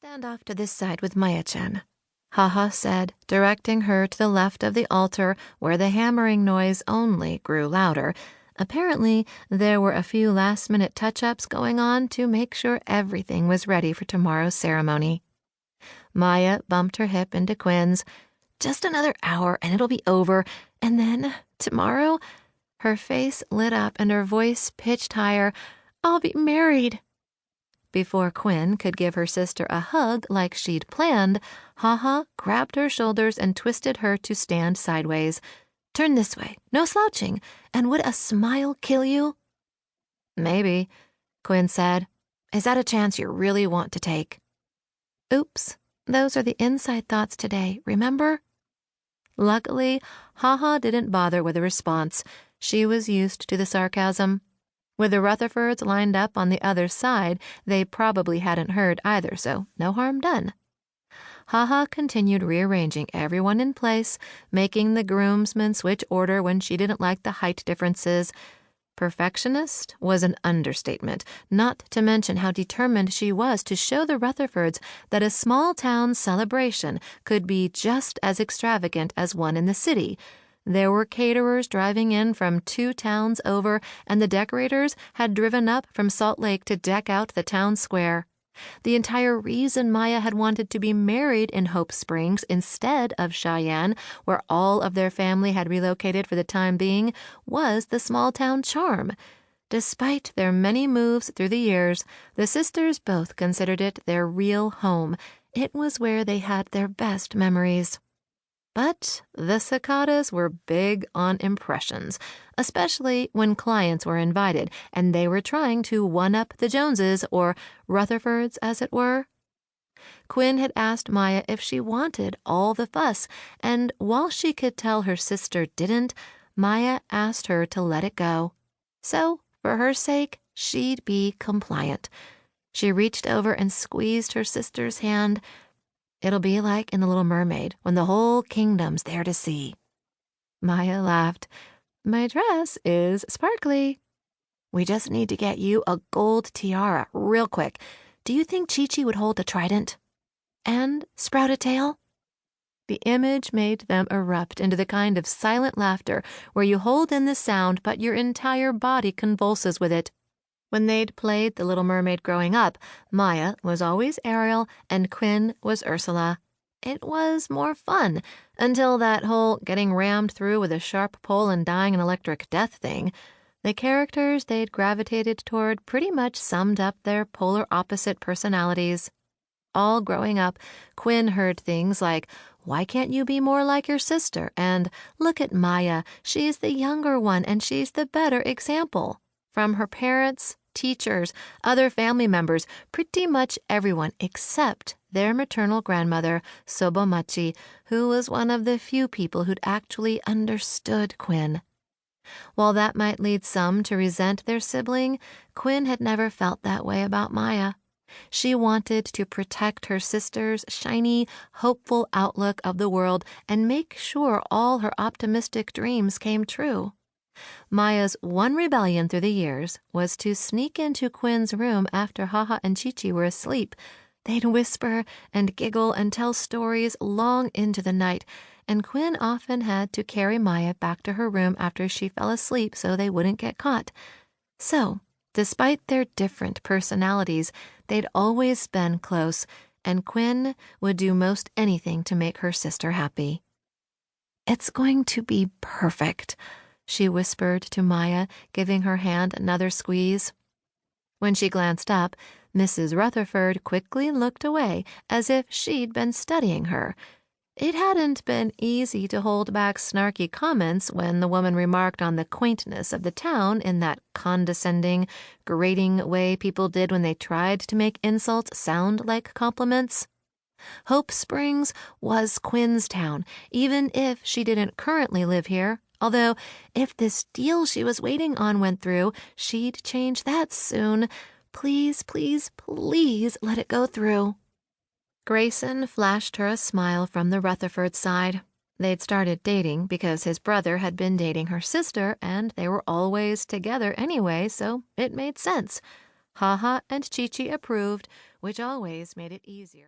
stand off to this side with Maya-chan, Haha said, directing her to the left of the altar where the hammering noise only grew louder. Apparently, there were a few last-minute touch-ups going on to make sure everything was ready for tomorrow's ceremony. Maya bumped her hip into Quinn's. Just another hour and it'll be over, and then, tomorrow, her face lit up and her voice pitched higher, I'll be married. Before Quinn could give her sister a hug like she'd planned, Haha grabbed her shoulders and twisted her to stand sideways. Turn this way, no slouching, and would a smile kill you? Maybe, Quinn said. Is that a chance you really want to take? Oops, those are the inside thoughts today, remember? Luckily, Haha didn't bother with a response. She was used to the sarcasm. With the Rutherfords lined up on the other side, they probably hadn't heard either, so no harm done. Haha continued rearranging everyone in place, making the groomsmen switch order when she didn't like the height differences. Perfectionist was an understatement, not to mention how determined she was to show the Rutherfords that a small-town celebration could be just as extravagant as one in the city. There were caterers driving in from 2 towns over, and the decorators had driven up from Salt Lake to deck out the town square. The entire reason Maya had wanted to be married in Hope Springs instead of Cheyenne, where all of their family had relocated for the time being, was the small-town charm. Despite their many moves through the years, the sisters both considered it their real home. It was where they had their best memories. But the Sakatas were big on impressions, especially when clients were invited and they were trying to one-up the Joneses, or Rutherfords as it were. Quinn had asked Maya if she wanted all the fuss, and while she could tell her sister didn't, Maya asked her to let it go. So, for her sake, she'd be compliant. She reached over and squeezed her sister's hand. It'll be like in The Little Mermaid, when the whole kingdom's there to see. Maya laughed. My dress is sparkly. We just need to get you a gold tiara real quick. Do you think Chi-Chi would hold a trident? And sprout a tail? The image made them erupt into the kind of silent laughter where you hold in the sound but your entire body convulses with it. When they'd played The Little Mermaid growing up, Maya was always Ariel and Quinn was Ursula. It was more fun, until that whole getting rammed through with a sharp pole and dying an electric death thing. The characters they'd gravitated toward pretty much summed up their polar opposite personalities. All growing up, Quinn heard things like, why can't you be more like your sister? And look at Maya, she's the younger one and she's the better example. From her parents, teachers, other family members, pretty much everyone except their maternal grandmother, Sobomachi, who was one of the few people who'd actually understood Quinn. While that might lead some to resent their sibling, Quinn had never felt that way about Maya. She wanted to protect her sister's shiny, hopeful outlook of the world and make sure all her optimistic dreams came true. Maya's one rebellion through the years was to sneak into Quinn's room after Haha and Chi-Chi were asleep. They'd whisper and giggle and tell stories long into the night, and Quinn often had to carry Maya back to her room after she fell asleep so they wouldn't get caught. So, despite their different personalities, they'd always been close, and Quinn would do most anything to make her sister happy. It's going to be perfect, she whispered to Maya, giving her hand another squeeze. When she glanced up, Mrs. Rutherford quickly looked away as if she'd been studying her. It hadn't been easy to hold back snarky comments when the woman remarked on the quaintness of the town in that condescending, grating way people did when they tried to make insults sound like compliments. Hope Springs was Quinn's town, even if she didn't currently live here. Although, if this deal she was waiting on went through, she'd change that soon. Please, please, please let it go through. Grayson flashed her a smile from the Rutherford side. They'd started dating because his brother had been dating her sister, and they were always together anyway, so it made sense. Haha and Chi-Chi approved, which always made it easier.